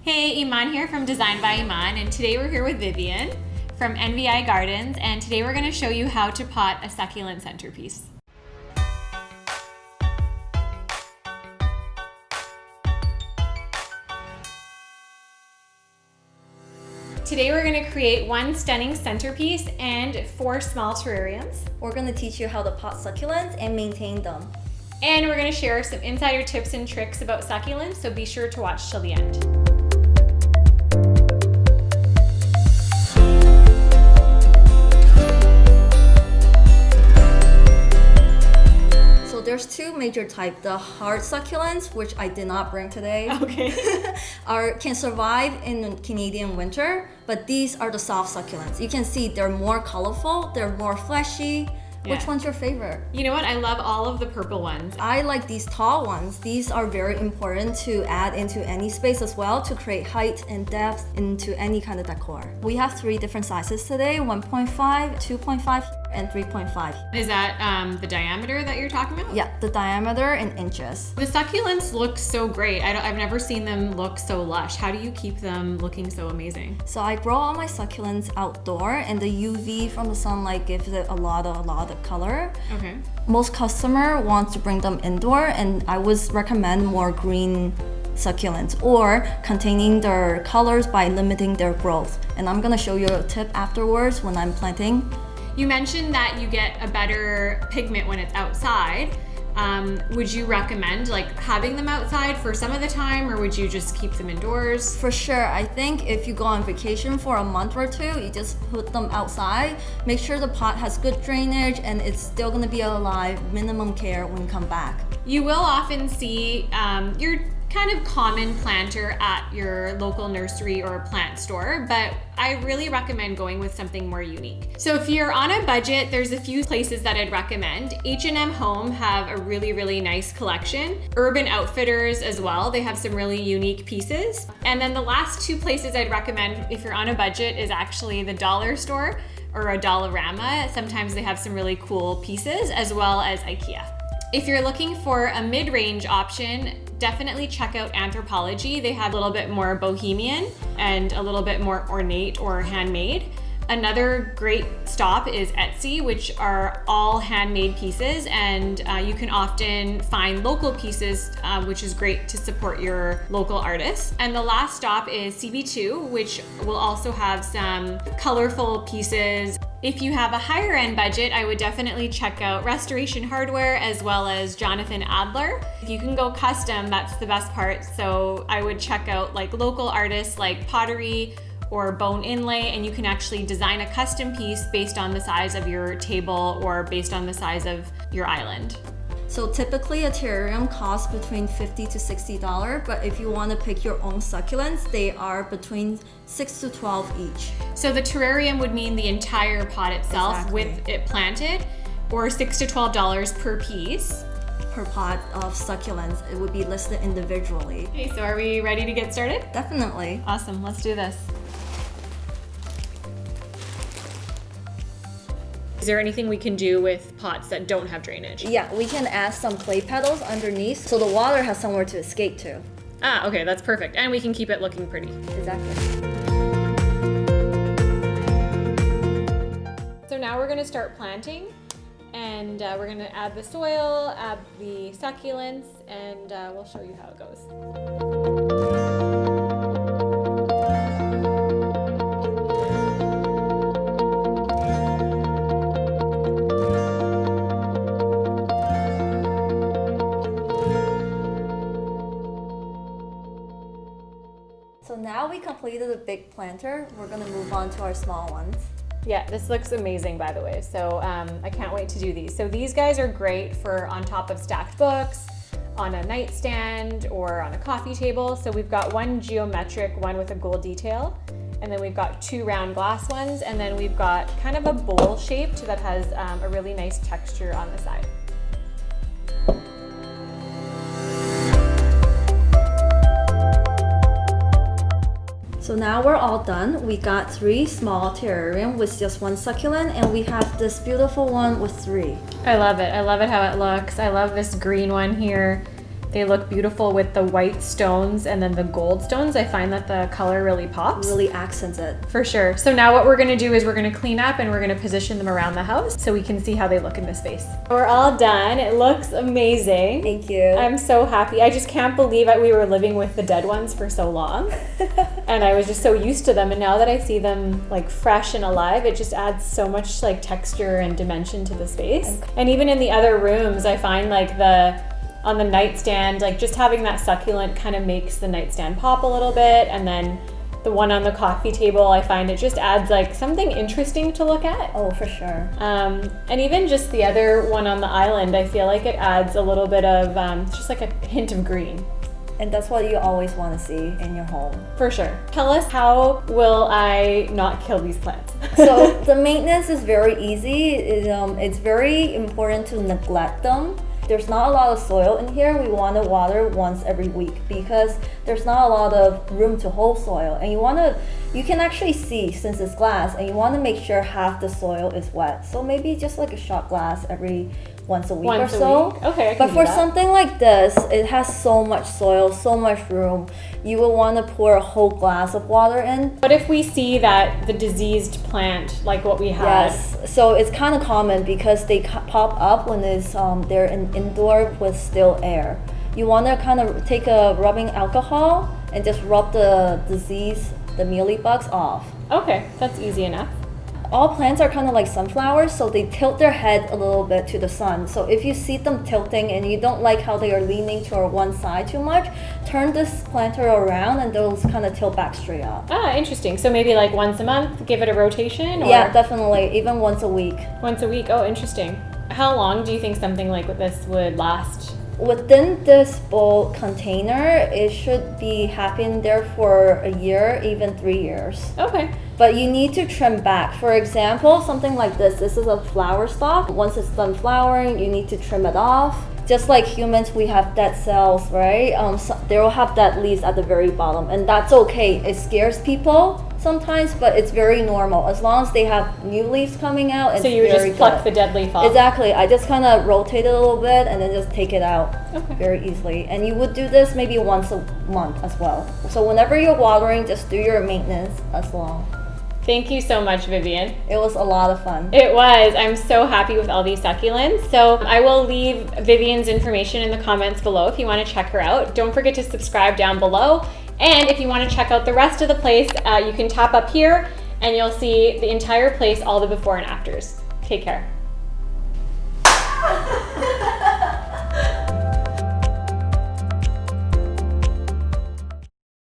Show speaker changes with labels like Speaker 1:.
Speaker 1: Hey, Iman here from Design by Iman, and today we're here with Vivian from NVI Gardens, and today we're going to show you how to pot a succulent centerpiece. Today we're going to create one stunning centerpiece and 4 small terrariums.
Speaker 2: We're going to teach you how to pot succulents and maintain them.
Speaker 1: And we're going to share some insider tips and tricks about succulents, so be sure to watch till the end.
Speaker 2: So there's 2 major types. The hard succulents, which I did not bring today,
Speaker 1: Okay.
Speaker 2: can survive in the Canadian winter, but these are the soft succulents. You can see they're more colorful, they're more fleshy.
Speaker 1: Yeah.
Speaker 2: Which one's your favorite?
Speaker 1: You know what? I love all of the purple ones.
Speaker 2: I like these tall ones. These are very important to add into any space as well to create height and depth into any kind of decor. We have 3 different sizes today, 1.5, 2.5, and 3.5.
Speaker 1: Is that the diameter that you're talking about?
Speaker 2: Yeah, the diameter in inches.
Speaker 1: The succulents look so great. I've never seen them look so lush. How do you keep them looking so amazing?
Speaker 2: So I grow all my succulents outdoor, and the UV from the sunlight gives it a lot of color.
Speaker 1: Okay.
Speaker 2: Most customer wants to bring them indoor, and I would recommend more green succulents or containing their colors by limiting their growth. And I'm gonna show you a tip afterwards when I'm planting.
Speaker 1: You mentioned that you get a better pigment when it's outside. Would you recommend like having them outside for some of the time, or would you just keep them indoors?
Speaker 2: For sure, I think if you go on vacation for a month or 2, you just put them outside. Make sure the pot has good drainage and it's still gonna be alive, minimum care when you come back.
Speaker 1: You will often see your kind of common planter at your local nursery or plant store, but I really recommend going with something more unique. So if you're on a budget, there's a few places that I'd recommend. H&M Home have a really nice collection. Urban Outfitters as well, they have some really unique pieces. And then the last 2 places I'd recommend if you're on a budget is actually the dollar store or a Dollarama. Sometimes they have some really cool pieces, as well as IKEA. If you're looking for a mid-range option, definitely check out Anthropologie. They have a little bit more bohemian and a little bit more ornate or handmade. Another great stop is Etsy, which are all handmade pieces, and you can often find local pieces, which is great to support your local artists. And the last stop is CB2, which will also have some colorful pieces. If you have a higher end budget, I would definitely check out Restoration Hardware as well as Jonathan Adler. If you can go custom, that's the best part. So I would check out like local artists like pottery or bone inlay, and you can actually design a custom piece based on the size of your table or based on the size of your island.
Speaker 2: So typically a terrarium costs between $50 to $60, but if you want to pick your own succulents, they are between $6 to $12 each.
Speaker 1: So the terrarium would mean the entire pot itself.
Speaker 2: Exactly.
Speaker 1: With it planted, or $6 to $12 per piece.
Speaker 2: Per pot of succulents, it would be listed individually.
Speaker 1: Okay, so are we ready to get started?
Speaker 2: Definitely.
Speaker 1: Awesome, let's do this. Is there anything we can do with pots that don't have drainage?
Speaker 2: Yeah, we can add some clay petals underneath so the water has somewhere to escape to.
Speaker 1: Ah, okay, that's perfect. And we can keep it looking pretty.
Speaker 2: Exactly.
Speaker 1: So now we're gonna start planting, and we're gonna add the soil, add the succulents, and we'll show you how it goes.
Speaker 2: So now we completed a big planter. We're gonna move on to our small ones.
Speaker 1: Yeah, this looks amazing, by the way. So I can't wait to do these. So these guys are great for on top of stacked books, on a nightstand, or on a coffee table. So we've got one geometric, one with a gold detail, and then we've got 2 round glass ones, and then we've got kind of a bowl shaped that has a really nice texture on the side.
Speaker 2: So now we're all done. We got 3 small terrarium with just 1 succulent, and we have this beautiful one with 3.
Speaker 1: I love it. I love it how it looks. I love this green one here. They look beautiful with the white stones and then the gold stones. I find that the color really pops.
Speaker 2: Really accents it.
Speaker 1: For sure. So now what we're gonna do is we're gonna clean up and we're gonna position them around the house so we can see how they look in the space. We're all done. It looks amazing.
Speaker 2: Thank you.
Speaker 1: I'm so happy. I just can't believe that we were living with the dead ones for so long. And I was just so used to them. And now that I see them like fresh and alive, it just adds so much like texture and dimension to the space. And even in the other rooms, I find like on the nightstand, like just having that succulent kind of makes the nightstand pop a little bit. And then the one on the coffee table, I find it just adds like something interesting to look at.
Speaker 2: Oh, for sure.
Speaker 1: And even just the other one on the island, I feel like it adds a little bit of just like a hint of green.
Speaker 2: And that's what you always want to see in your home.
Speaker 1: For sure. Tell us, how will I not kill these plants?
Speaker 2: So the maintenance is very easy. It's very important to neglect them. There's not a lot of soil in here. We want to water once every week because there's not a lot of room to hold soil. And you can actually see since it's glass, and you want to make sure half the soil is wet. So maybe just like a shot glass every once a week or so.
Speaker 1: Okay, I can
Speaker 2: But
Speaker 1: do
Speaker 2: for
Speaker 1: that.
Speaker 2: something like this, it has so much soil, so much room. You will want to pour a whole glass of water in.
Speaker 1: What if we see that the diseased plant, like what we had?
Speaker 2: Yes, so it's kind of common because they pop up when they're indoor with still air. You want to kind of take a rubbing alcohol and just rub the disease, the mealybugs off.
Speaker 1: Okay, that's easy enough.
Speaker 2: All plants are kind of like sunflowers, so they tilt their head a little bit to the sun. So if you see them tilting and you don't like how they are leaning toward one side too much, turn this planter around and they'll kind of tilt back straight up.
Speaker 1: Ah, interesting. So maybe like once a month, give it a rotation? Or
Speaker 2: Yeah, definitely. Even once a week.
Speaker 1: Once a week. Oh, interesting. How long do you think something like this would last?
Speaker 2: Within this bulk container, it should be happening there for a year, even 3 years.
Speaker 1: Okay.
Speaker 2: But you need to trim back. For example, something like this is a flower stalk. Once it's done flowering, you need to trim it off. Just like humans, we have dead cells, right? So they will have dead leaves at the very bottom, and that's okay. It scares people sometimes, but it's very normal as long as they have new leaves coming out.
Speaker 1: So you would just pluck the dead leaf off?
Speaker 2: Exactly. I just kind of rotate it a little bit and then just take it out very easily. And you would do this maybe once a month as well. So whenever you're watering, just do your maintenance as well.
Speaker 1: Thank you so much, Vivian.
Speaker 2: It was a lot of fun.
Speaker 1: It was. I'm so happy with all these succulents. So I will leave Vivian's information in the comments below if you want to check her out. Don't forget to subscribe down below. And if you want to check out the rest of the place, you can tap up here and you'll see the entire place, all the before and afters. Take care.